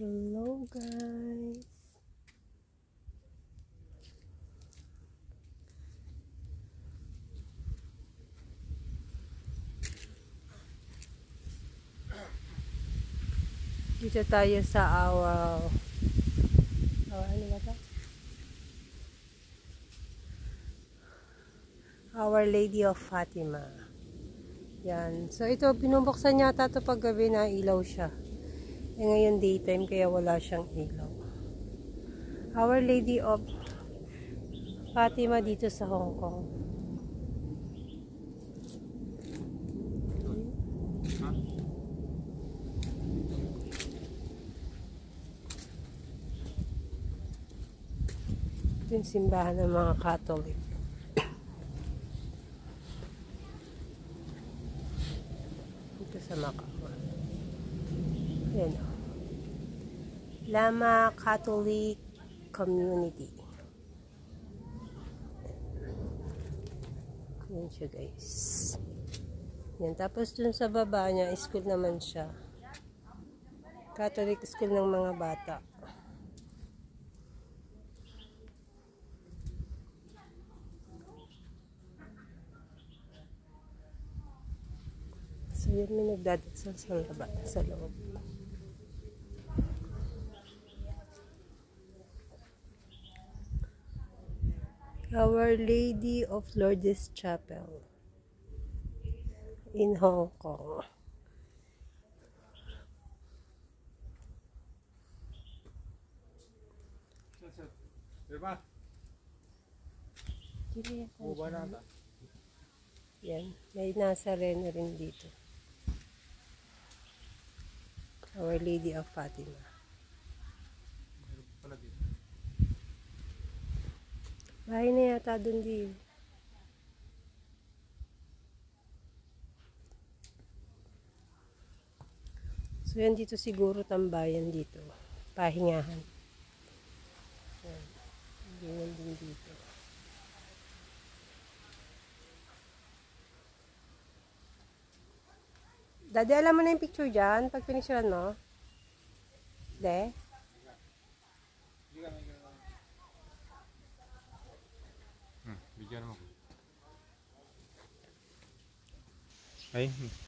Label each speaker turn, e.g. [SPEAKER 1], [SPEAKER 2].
[SPEAKER 1] Hello guys. Dito tayo sa ano ba ito? Our Lady of Fatima. Yan. So ito, binubuksan yata ito pag gabi na ilaw siya. E ngayon daytime kaya wala siyang ilaw. Our Lady of Fatima dito sa Hong Kong. Ito yung simbahan ng mga Catholic. Ito sa Macau. Ayan o. Lama Catholic Community. Yan siya guys. Yan. Tapos dun sa baba niya, school naman siya. Catholic school ng mga bata. So yan, may nagdadasal sa loob. Our Lady of Lourdes Chapel in Hong Kong. Yan, may nasa rin dito. Our Lady of Fatima. Bahay na yata dun din. So yan dito siguro tambayan dito. Pahingahan. Yan. Ganyan din dito. Daddy, alam mo na yung picture dyan? Pag pinicturean mo? De?
[SPEAKER 2] Bigyan mo. Ay.